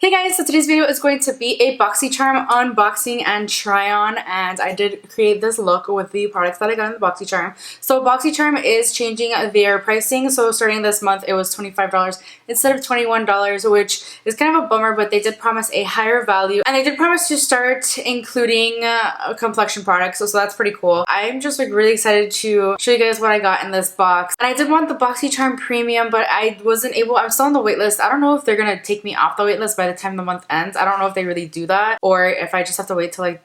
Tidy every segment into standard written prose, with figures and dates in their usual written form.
Hey guys, so today's video is going to be a BoxyCharm unboxing and try on, and I did create this look with the products that I got in the BoxyCharm. So BoxyCharm is changing their pricing, so starting this month it was $25 instead of $21, which is kind of a bummer, but they did promise a higher value and they did promise to start including complexion products, so that's pretty cool. I'm just like really excited to show you guys what I got in this box. And I did want the BoxyCharm Premium, but I wasn't able, I'm still on the wait list. I don't know if they're gonna take me off the wait list by the time the month ends. I don't know if they really do that or if I just have to wait till like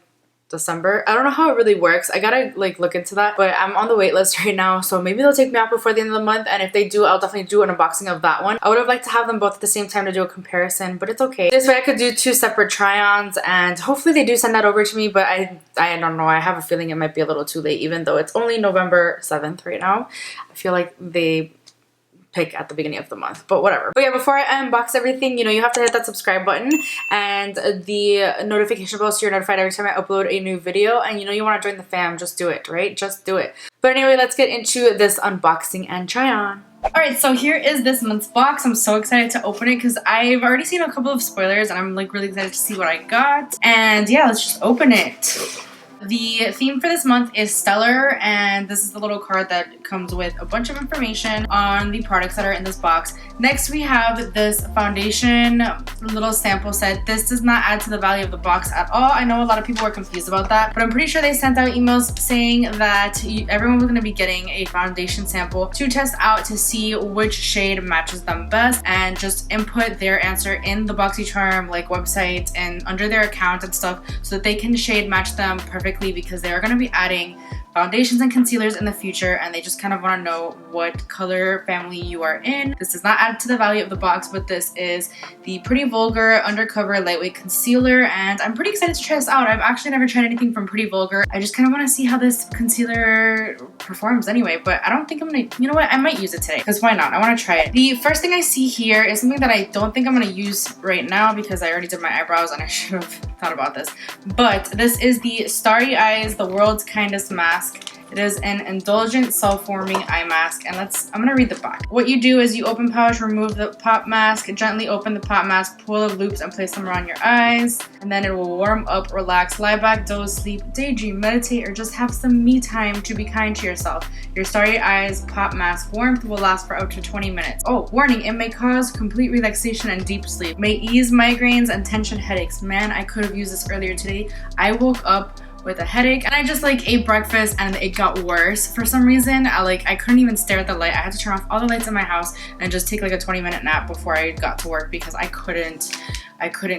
December. I don't know how it really works. I gotta like look into that, but I'm on the wait list right now, so maybe they'll take me out before the end of the month, and if they do, I'll definitely do an unboxing of that one. I would have liked to have them both at the same time to do a comparison, but it's okay. This way I could do two separate try-ons, and hopefully they do send that over to me, but I don't know. I have a feeling it might be a little too late, even though it's only November 7th right now. I feel like they pick at the beginning of the month, but whatever. But yeah, before I unbox everything, you have to hit that subscribe button and the notification bell so you're notified every time I upload a new video. And you want to join the fam, just do it, right? Just do it. But anyway, let's get into this unboxing and try on. Alright, so here is this month's box. I'm so excited to open it because I've already seen a couple of spoilers and I'm like really excited to see what I got. And yeah, let's just open it. The theme for this month is Stellar, and this is the little card that comes with a bunch of information on the products that are in this box. Next, we have this foundation little sample set. This does not add to the value of the box at all. I know a lot of people were confused about that, but I'm pretty sure they sent out emails saying that everyone was going to be getting a foundation sample to test out to see which shade matches them best, and just input their answer in the BoxyCharm website and under their account and stuff so that they can shade match them perfectly, because they are going to be adding foundations and concealers in the future, and they just kind of want to know what color family you are in. This does not add to the value of the box, but this is the Pretty Vulgar Undercover Lightweight Concealer, and I'm pretty excited to try this out. I've actually never tried anything from Pretty Vulgar. I just kind of want to see how this concealer performs anyway, but I don't think I'm gonna, you know what, I might use it today, because why not? I want to try it. The first thing I see here is something that I don't think I'm gonna use right now because I already did my eyebrows and I should have thought about this, but this is the Starry Eyes, the World's Kindest Mask. It is an indulgent self-forming eye mask, and I'm gonna read the back. What you do is you open pouch, remove the pop mask, gently open the pop mask, pull the loops and place them around your eyes, and then it will warm up, relax, lie back, doze, sleep, daydream, meditate, or just have some me time to be kind to yourself. Your Starry Eyes pop mask warmth will last for up to 20 minutes. Oh, warning, it may cause complete relaxation and deep sleep. May ease migraines and tension headaches. Man, I could have used this earlier today. I woke up with a headache and I just ate breakfast and it got worse for some reason. I couldn't even stare at the light. I had to turn off all the lights in my house and just take a 20-minute nap before I got to work because I couldn't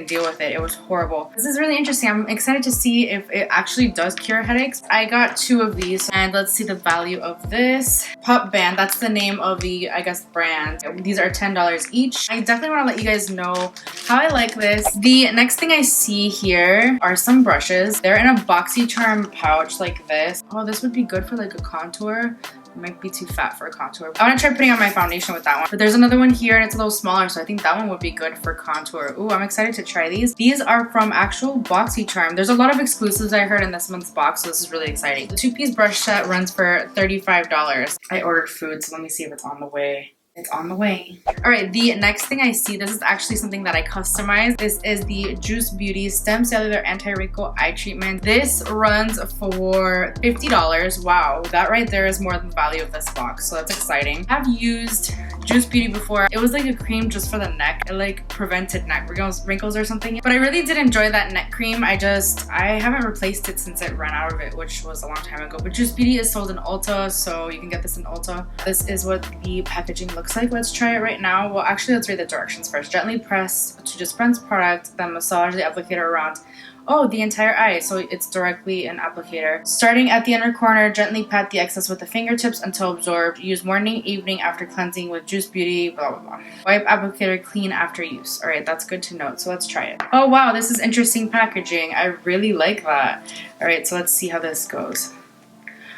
deal with it. It was horrible. This is really interesting. I'm excited to see if it actually does cure headaches. I got 2 of these, and let's see the value of this. Popband, that's the name of the, I guess, brand. These are $10 each. I definitely want to let you guys know how I like this. The next thing I see here are some brushes. They're in a BoxyCharm pouch like this. Oh, this would be good for a contour. Might be too fat for a contour. I want to try putting on my foundation with that one. But there's another one here and it's a little smaller, so I think that one would be good for contour. Ooh, I'm excited to try these. These are from actual BoxyCharm. There's a lot of exclusives I heard in this month's box, so this is really exciting. The 2-piece brush set runs for $35. I ordered food, so let me see if it's on the way. It's on the way. All right, the next thing I see, this is actually something that I customized. This is the Juice Beauty Stem Cellular Anti-Wrinkle Eye Treatment. This runs for $50. Wow, that right there is more than the value of this box, so that's exciting. I've used Juice Beauty before. It was like a cream just for the neck. It prevented neck wrinkles or something. But I really did enjoy that neck cream. I haven't replaced it since it ran out of it, which was a long time ago. But Juice Beauty is sold in Ulta, so you can get this in Ulta. This is what the packaging looks like. Let's try it right now. Well, actually, let's read the directions first. Gently press to dispense product, then massage the applicator around the entire eye, so it's directly an applicator. Starting at the inner corner, gently pat the excess with the fingertips until absorbed. Use morning, evening after cleansing with Juice Beauty, blah, blah, blah. Wipe applicator clean after use. All right, that's good to note, so let's try it. Oh, wow, this is interesting packaging. I really like that. All right, so let's see how this goes.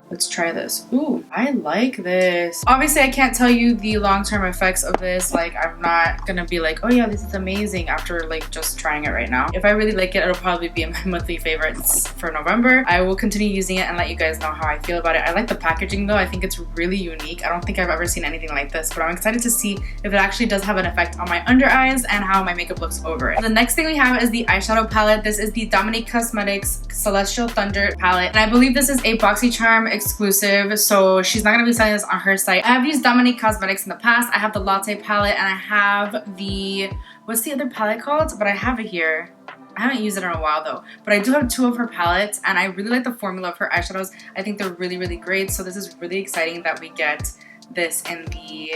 Let's try this. Ooh, I like this. Obviously, I can't tell you the long-term effects of this. Like, I'm not gonna be like, oh yeah, this is amazing after like just trying it right now. If I really like it, it'll probably be in my monthly favorites for November. I will continue using it and let you guys know how I feel about it. I like the packaging though. I think it's really unique. I don't think I've ever seen anything like this, but I'm excited to see if it actually does have an effect on my under eyes and how my makeup looks over it. The next thing we have is the eyeshadow palette. This is the Dominique Cosmetics Celestial Thunder palette, and I believe this is a BoxyCharm exclusive, so she's not gonna be selling this on her site. I have used Dominique Cosmetics in the past. I have the Latte palette and I have the, what's the other palette called? But I have it here. I haven't used it in a while though, but I do have 2 of her palettes and I really like the formula of her eyeshadows. I think they're really, really great. So this is really exciting that we get this in the,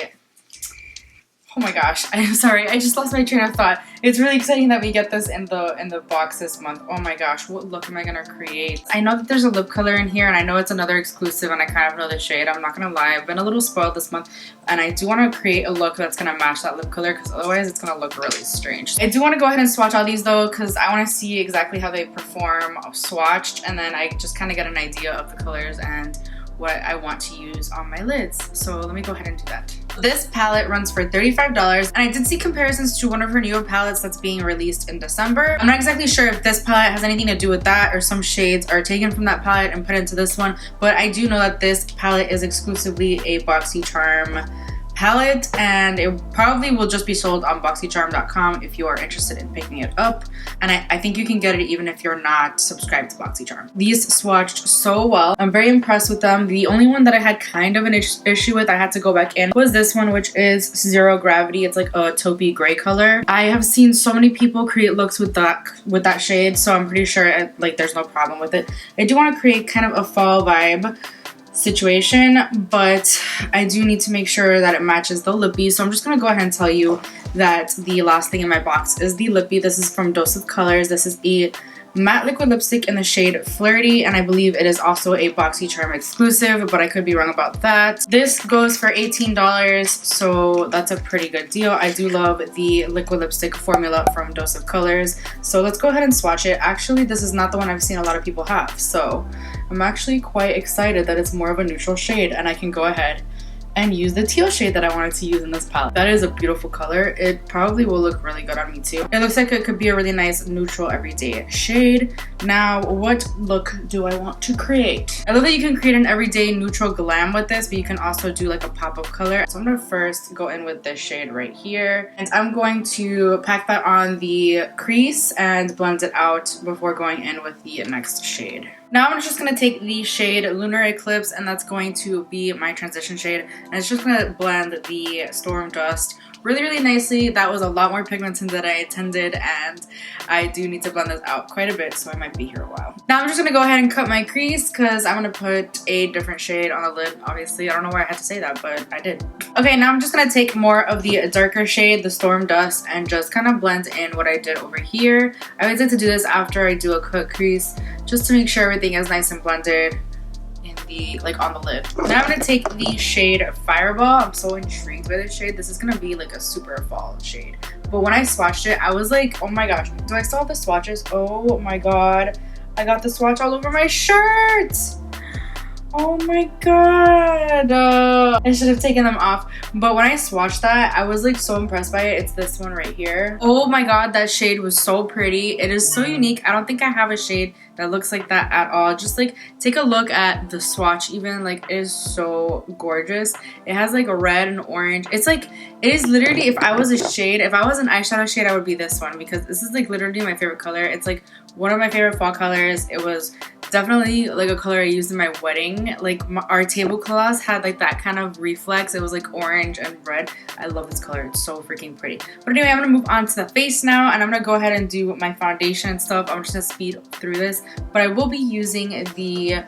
oh my gosh, I'm sorry, I just lost my train of thought. It's really exciting that we get this in the box this month. Oh my gosh, what look am I gonna create? I know that there's a lip color in here and I know it's another exclusive and I kind of know the shade. I'm not gonna lie, I've been a little spoiled this month and I do want to create a look that's gonna match that lip color because otherwise it's gonna look really strange. I do want to go ahead and swatch all these though because I want to see exactly how they perform swatched, and then I just kind of get an idea of the colors and what I want to use on my lids. So let me go ahead and do that. This palette runs for $35 and I did see comparisons to one of her newer palettes that's being released in December. I'm not exactly sure if this palette has anything to do with that or some shades are taken from that palette and put into this one, but I do know that this palette is exclusively a BoxyCharm palette and it probably will just be sold on BoxyCharm.com if you are interested in picking it up, and I think you can get it even if you're not subscribed to BoxyCharm. These swatched so well. I'm very impressed with them. The only one that I had kind of an issue with, I had to go back in, was this one, which is Zero Gravity. It's like a taupey gray color. I have seen so many people create looks with that shade, so I'm pretty sure like there's no problem with it. I do want to create kind of a fall vibe situation, but I do need to make sure that it matches the lippy, so I'm just gonna go ahead and tell you that the last thing in my box is the lippy. This is from Dose of Colors. This is a matte liquid lipstick in the shade Flirty, and I believe it is also a BoxyCharm exclusive, but I could be wrong about that. This goes for $18, so that's a pretty good deal. I do love the liquid lipstick formula from Dose of Colors, so let's go ahead and swatch it. Actually, this is not the one I've seen a lot of people have, so I'm actually quite excited that it's more of a neutral shade and I can go ahead and use the teal shade that I wanted to use in this palette. That is a beautiful color. It probably will look really good on me too. It looks like it could be a really nice neutral everyday shade. Now, what look do I want to create? I love that you can create an everyday neutral glam with this, but you can also do like a pop of color. So I'm gonna first go in with this shade right here, and I'm going to pack that on the crease and blend it out before going in with the next shade. Now I'm just going to take the shade Lunar Eclipse, and that's going to be my transition shade, and it's just going to blend the Storm Dust really, really nicely. That was a lot more pigmented than I intended, and I do need to blend this out quite a bit, so I might be here a while. Now I'm just going to go ahead and cut my crease because I'm going to put a different shade on the lid. Obviously, I don't know why I had to say that, but I did. Okay, now I'm just going to take more of the darker shade, the Storm Dust, and just kind of blend in what I did over here. I always like to do this after I do a cut crease, just to make sure everything is nice and blended in the, like, on the lid. Now I'm going to take the shade Fireball. I'm so intrigued by this shade. This is going to be like a super fall shade. But when I swatched it, I was like, oh my gosh, do I still have the swatches? Oh my god, I got the swatch all over my shirt. Oh my god. I should have taken them off. But when I swatched that, I was like so impressed by it. It's this one right here. Oh my god, that shade was so pretty. It is so unique. I don't think I have a shade that looks like that at all. Just like take a look at the swatch even. Like, it is so gorgeous. It has like a red and orange. It's like, it is literally, if I was a shade, if I was an eyeshadow shade, I would be this one, because this is like literally my favorite color. It's like one of my favorite fall colors. It was definitely like a color I used in my wedding. Like our tablecloths had like that kind of reflex. It was like orange and red. I love this color. It's so freaking pretty. But anyway, I'm gonna move on to the face now, and I'm gonna go ahead and do my foundation and stuff. I'm just gonna speed through this, but I will be using the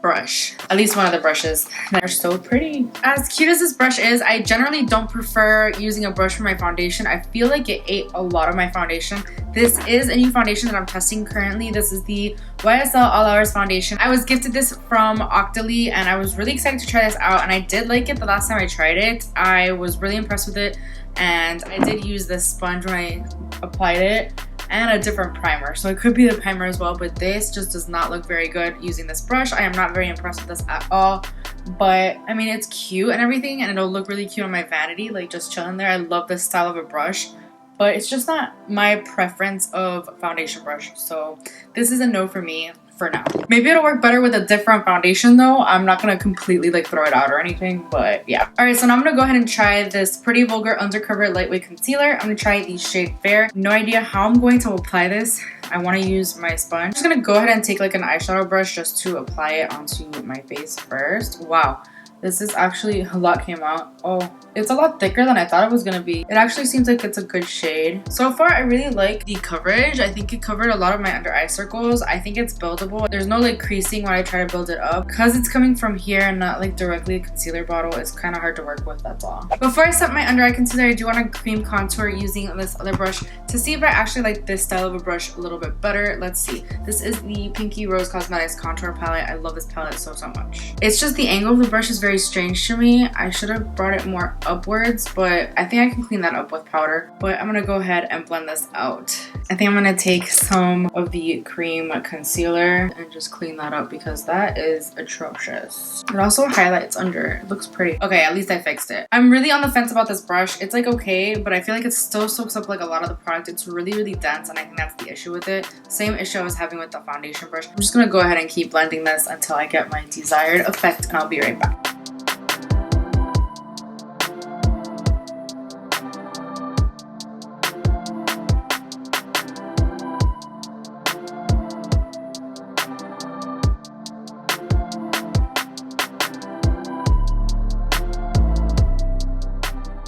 brush, at least one of the brushes. They're so pretty. As cute as this brush is, I generally don't prefer using a brush for my foundation. I feel like it ate a lot of my foundation. This is a new foundation that I'm testing currently. This is the YSL All Hours foundation. I was gifted this from Octoly, and I was really excited to try this out, and I did like it the last time I tried it. I was really impressed with it, and I did use this sponge when I applied it. and a different primer. So it could be the primer as well, but this just does not look very good using this brush. I am not very impressed with this at all. But I mean, it's cute and everything, and it'll look really cute on my vanity, like just chilling there. I love this style of a brush, but it's just not my preference of foundation brush. So this is a no for me for now. Maybe it'll work better with a different foundation though. I'm not gonna completely like throw it out or anything, but yeah. All right, so now I'm gonna go ahead and try this Pretty Vulgar Undercover Lightweight Concealer. I'm gonna try the shade Fair. No idea how I'm going to apply this. I want to use my sponge. I'm just gonna go ahead and take like an eyeshadow brush just to apply it onto my face first. Wow. This is actually, a lot came out. Oh, it's a lot thicker than I thought it was gonna be. It actually seems like it's a good shade. So far, I really like the coverage. I think it covered a lot of my under eye circles. I think it's buildable. There's no like creasing when I try to build it up. Because it's coming from here and not like directly a concealer bottle, it's kind of hard to work with, that's all. Before I set my under eye concealer, I do want to cream contour using this other brush to see if I actually like this style of a brush a little bit better. Let's see. This is the Pinky Rose Cosmetics Contour Palette. I love this palette so much. It's just the angle of the brush is very strange to me. I should have brought it more upwards, but I think I can clean that up with powder. But I'm gonna go ahead and blend this out. I think I'm gonna take some of the cream concealer and just clean that up because that is atrocious. It also highlights under. It looks pretty. Okay, at least I fixed it. I'm really on the fence about this brush. It's like okay, but I feel like it still soaks up like a lot of the product. It's really dense, and I think that's the issue with it. Same issue I was having with the foundation brush. I'm just gonna go ahead and keep blending this until I get my desired effect, and I'll be right back.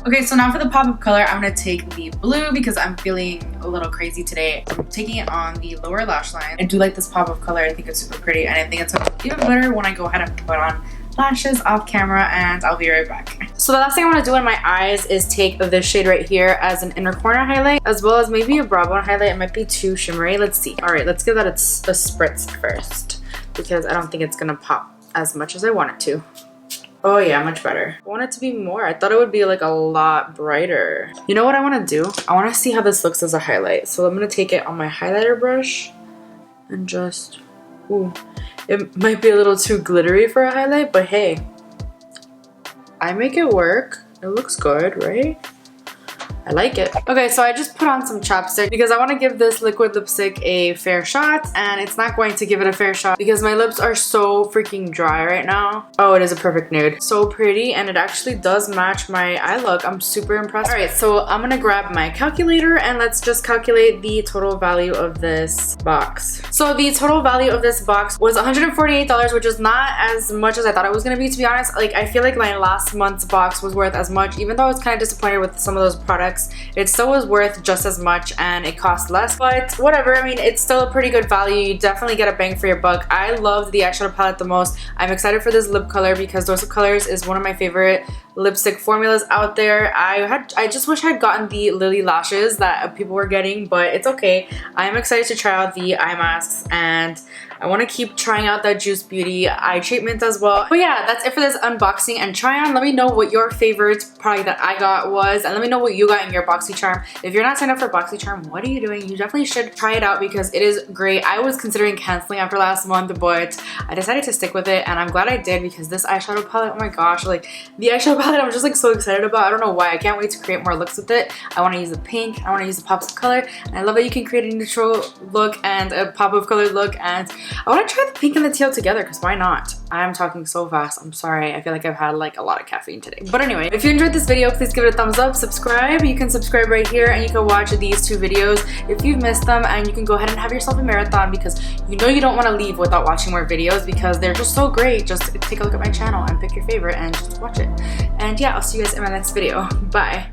Okay, so now for the pop of color, I'm gonna take the blue because I'm feeling a little crazy today. I'm taking it on the lower lash line. I do like this pop of color. I think it's super pretty, and I think it's even better when I go ahead and put on lashes off camera, and I'll be right back. So the last thing I want to do in my eyes is take this shade right here as an inner corner highlight, as well as maybe a brow bone highlight. It might be too shimmery. Let's see. All right, let's give that a spritz first because I don't think it's gonna pop as much as I want it to. Oh yeah, much better. I want it to be more. I thought it would be like a lot brighter. You know what I want to do? I want to see how this looks as a highlight. So I'm going to take it on my highlighter brush and just, ooh. It might be a little too glittery for a highlight, but hey, I make it work. It looks good, right? I like it. Okay, so I just put on some chapstick because I want to give this liquid lipstick a fair shot, and it's not going to give it a fair shot because my lips are so freaking dry right now. Oh, it is a perfect nude. So pretty, and it actually does match my eye look. I'm super impressed. All right, so I'm gonna grab my calculator and let's just calculate the total value of this box. So the total value of this box was $148, which is not as much as I thought it was gonna be, to be honest. Like, I feel like my last month's box was worth as much, even though I was kind of disappointed with some of those products. It still was worth just as much and it cost less, but whatever. I mean, it's still a pretty good value. You definitely get a bang for your buck. I loved the eyeshadow palette the most. I'm excited for this lip color because Dose of Colors is one of my favorite lipstick formulas out there. I just wish I'd gotten the Lily lashes that people were getting, but it's okay. I'm excited to try out the eye masks, and I want to keep trying out that Juice Beauty eye treatment as well. But yeah, that's it for this unboxing and try on. Let me know what your favorite product that I got was, and let me know what you got in your BoxyCharm. If you're not signed up for BoxyCharm, what are you doing? You definitely should try it out because it is great. I was considering canceling after last month, but I decided to stick with it, and I'm glad I did because this eyeshadow palette, oh my gosh, like the eyeshadow palette I'm just like so excited about. I don't know why. I can't wait to create more looks with it. I want to use the pink, I want to use the pops of color, and I love that you can create a neutral look and a pop of color look, and I want to try the pink and the teal together because why not? I'm talking so fast. I'm sorry. I feel like I've had like a lot of caffeine today. But anyway, if you enjoyed this video, please give it a thumbs up, subscribe. You can subscribe right here and you can watch these two videos if you've missed them, and you can go ahead and have yourself a marathon because you know you don't want to leave without watching more videos because they're just so great. Just take a look at my channel and pick your favorite and just watch it. And yeah, I'll see you guys in my next video. Bye.